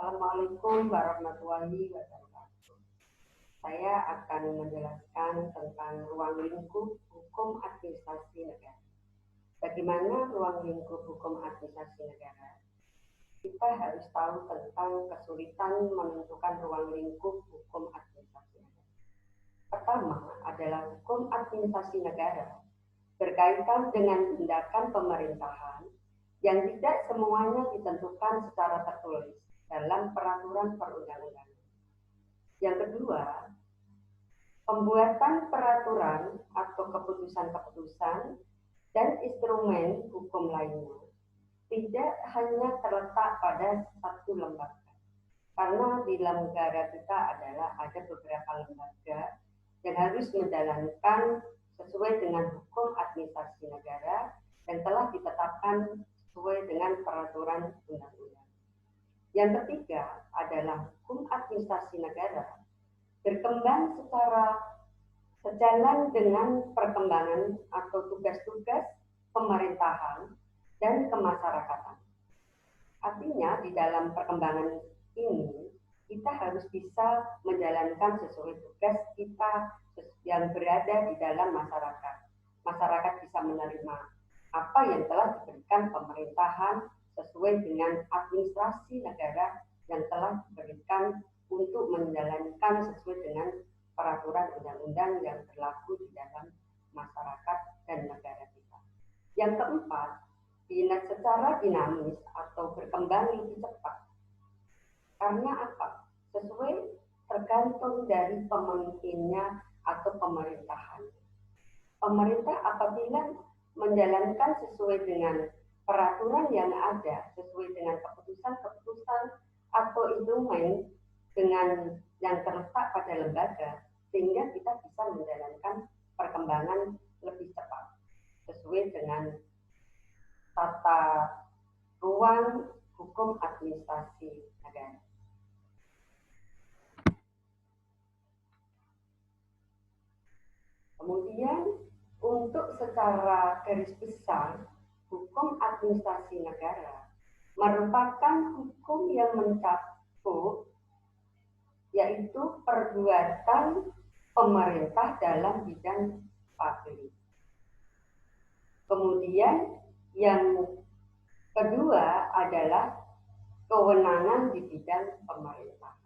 Assalamualaikum warahmatullahi wabarakatuh. Saya akan menjelaskan tentang ruang lingkup hukum administrasi negara. Bagaimana ruang lingkup hukum administrasi negara? Kita harus tahu tentang kesulitan menentukan ruang lingkup hukum administrasi negara. Pertama adalah hukum administrasi negara berkaitan dengan tindakan pemerintahan yang tidak semuanya ditentukan secara tertulis dalam peraturan perundang-undangan. Yang kedua, pembuatan peraturan atau keputusan-keputusan dan instrumen hukum lainnya tidak hanya terletak pada satu lembaga. Karena di dalam negara kita ada beberapa lembaga yang harus menjalankan sesuai dengan hukum administrasi negara yang telah ditetapkan sesuai dengan peraturan undang-undang. Yang ketiga adalah hukum administrasi negara berkembang secara sejalan dengan perkembangan atau tugas-tugas pemerintahan dan kemasyarakatan. Artinya di dalam perkembangan ini kita harus bisa menjalankan sesuai tugas kita yang berada di dalam masyarakat. Masyarakat bisa menerima apa yang telah diberikan pemerintahan sesuai dengan administrasi negara yang telah diberikan untuk menjalankan sesuai dengan peraturan undang-undang yang berlaku di dalam masyarakat dan negara kita. Yang keempat, secara dinamis atau berkembang lebih cepat. Karena apa? Sesuai tergantung dari pemimpinnya atau pemerintahan. Pemerintah apabila menjalankan sesuai dengan peraturan yang ada, sesuai dengan keputusan-keputusan atau instrumen dengan yang terletak pada lembaga, sehingga kita bisa menjalankan perkembangan lebih cepat sesuai dengan tata ruang hukum administrasi negara. Kemudian untuk secara garis besar, hukum administrasi negara merupakan hukum yang mencakup yaitu perbuatan pemerintah dalam bidang publik. Kemudian yang kedua adalah kewenangan di bidang pemerintah.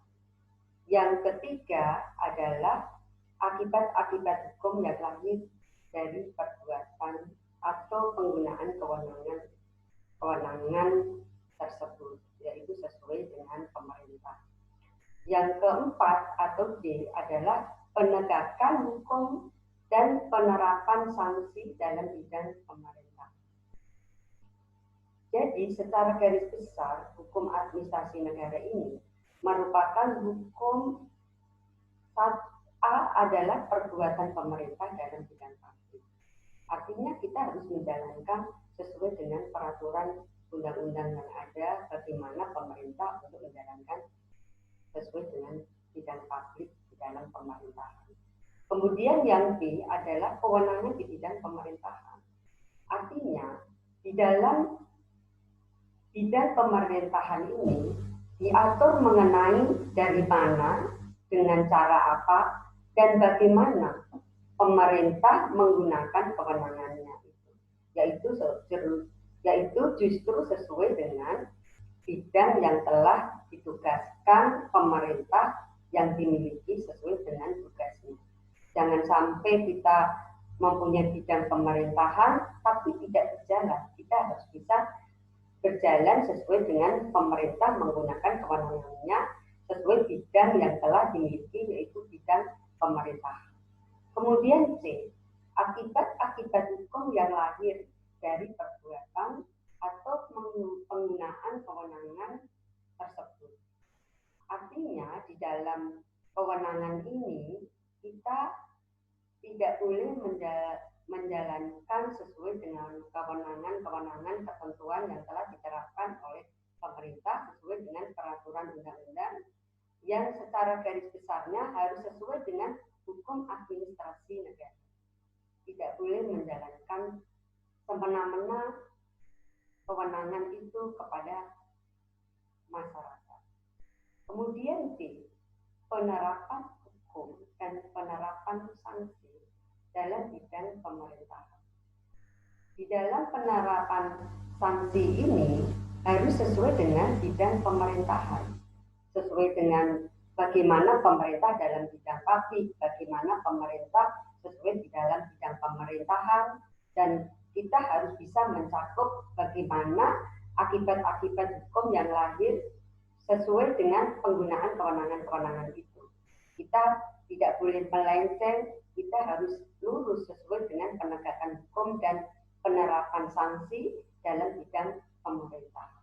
Yang ketiga adalah akibat-akibat hukum yang lahir dari perbuatan atau penggunaan kewenangan tersebut, yaitu sesuai dengan pemerintah. Yang keempat atau D adalah penegakan hukum dan penerapan sanksi dalam bidang pemerintah. Jadi secara garis besar, hukum administrasi negara ini merupakan hukum A adalah perbuatan pemerintah dalam bidang publik. Artinya kita harus menjalankan sesuai dengan peraturan undang-undang yang ada, bagaimana pemerintah untuk menjalankan sesuai dengan bidang publik di dalam pemerintahan. Kemudian yang B adalah kewenangan di bidang pemerintahan. Artinya di dalam bidang pemerintahan ini diatur mengenai dari mana, dengan cara apa, dan bagaimana pemerintah menggunakan kewenangannya itu, yaitu justru sesuai dengan bidang yang telah ditugaskan pemerintah yang dimiliki sesuai dengan tugasnya. Jangan sampai kita mempunyai bidang pemerintahan tapi tidak berjalan. Kita harus bisa berjalan sesuai dengan pemerintah menggunakan kewenangannya sesuai bidang yang telah dimiliki, yaitu bidang pemerintah. Kemudian C, akibat-akibat hukum yang lahir dari perbuatan atau penggunaan kewenangan tersebut. Artinya di dalam kewenangan ini kita tidak boleh menjalankan sesuai dengan kewenangan ketentuan yang telah diterapkan oleh pemerintah sesuai dengan peraturan undang-undang yang secara garis besarnya harus sesuai dengan hukum administrasi negara. Tidak boleh menjalankan semena-mena kewenangan itu kepada masyarakat. Kemudian B, penerapan hukum dan penerapan sanksi dalam bidang pemerintahan. Di dalam penerapan sanksi ini harus sesuai dengan bidang pemerintahan, sesuai dengan bagaimana pemerintah dalam bidang publik, bagaimana pemerintah sesuai di dalam bidang pemerintahan, dan kita harus bisa mencakup bagaimana akibat-akibat hukum yang lahir sesuai dengan penggunaan kewenangan-kewenangan itu. Kita tidak boleh melenceng, kita harus lurus sesuai dengan penegakan hukum dan penerapan sanksi dalam bidang pemerintahan.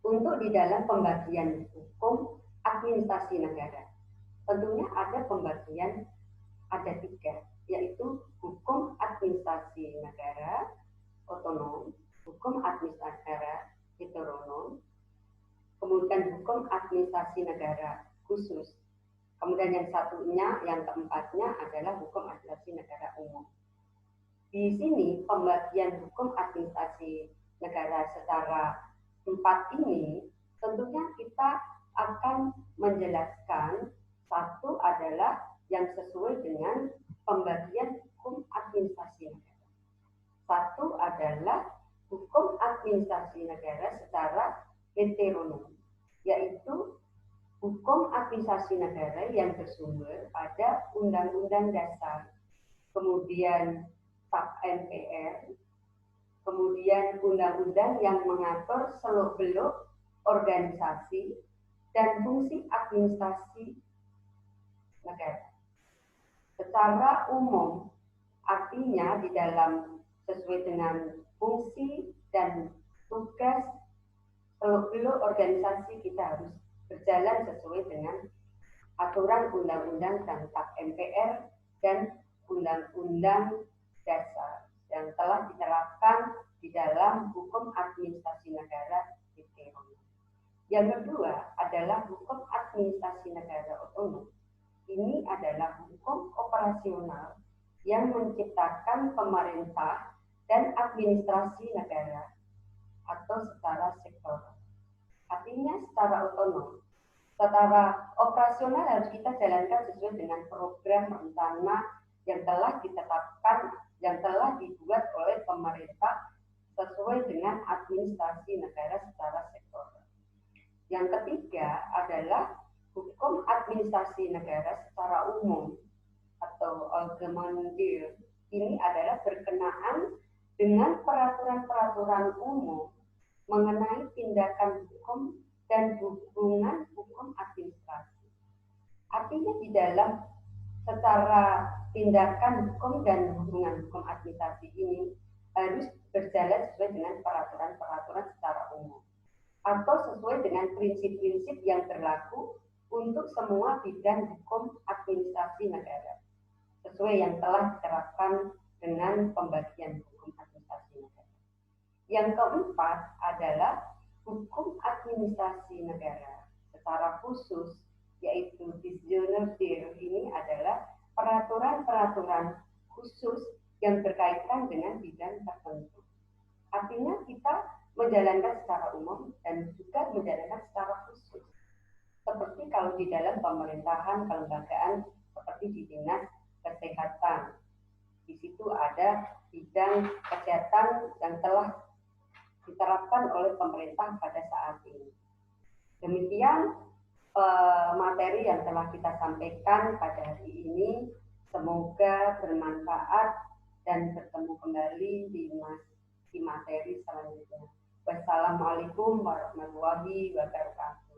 Untuk di dalam pembagian hukum administrasi negara, tentunya ada pembagian, ada 3, yaitu hukum administrasi negara otonom, hukum administrasi negara heteronom, kemudian hukum administrasi negara khusus, kemudian yang satunya, yang keempatnya adalah hukum administrasi negara umum. Di sini pembagian hukum administrasi negara secara 4 ini tentunya kita akan menjelaskan, satu adalah yang sesuai dengan pembagian hukum administrasi negara. Satu adalah hukum administrasi negara secara heteronom, yaitu hukum administrasi negara yang bersumber pada Undang-Undang Dasar, kemudian SAP MPR, kemudian undang-undang yang mengatur seluk-beluk organisasi dan fungsi administrasi negara. Secara umum, artinya di dalam sesuai dengan fungsi dan tugas seluk-beluk organisasi kita harus berjalan sesuai dengan aturan undang-undang tentang MPR dan undang-undang dasar yang telah diterapkan di dalam hukum administrasi negara heteronom. Yang kedua adalah hukum administrasi negara otonom. Ini adalah hukum operasional yang menciptakan pemerintah dan administrasi negara atau secara sektoral. Artinya secara otonom. Secara operasional harus kita jalankan sesuai dengan program rencana yang telah ditetapkan, yang telah dibuat oleh pemerintah sesuai dengan administrasi negara secara sektoral. Yang ketiga adalah hukum administrasi negara secara umum atau allgemein. Ini adalah berkenaan dengan peraturan-peraturan umum mengenai tindakan hukum dan hubungan hukum administrasi. Artinya di dalam secara tindakan hukum dan hubungan hukum administrasi ini harus berjalan sesuai dengan peraturan-peraturan secara umum atau sesuai dengan prinsip-prinsip yang berlaku untuk semua bidang hukum administrasi negara sesuai yang telah diterapkan dengan pembagian hukum administrasi negara. Yang keempat adalah hukum administrasi negara secara khusus, yaitu disjunerdir. Ini adalah peraturan-peraturan khusus yang berkaitan dengan bidang tertentu. Artinya kita menjalankan secara umum dan juga menjalankan secara khusus. Seperti kalau di dalam pemerintahan, kelembagaan, seperti di dinas kesehatan. Di situ ada bidang kesehatan yang telah diterapkan oleh pemerintah pada saat ini. Demikian materi yang telah kita sampaikan pada hari ini. Semoga bermanfaat dan bertemu kembali di materi selanjutnya. Wassalamualaikum warahmatullahi wabarakatuh.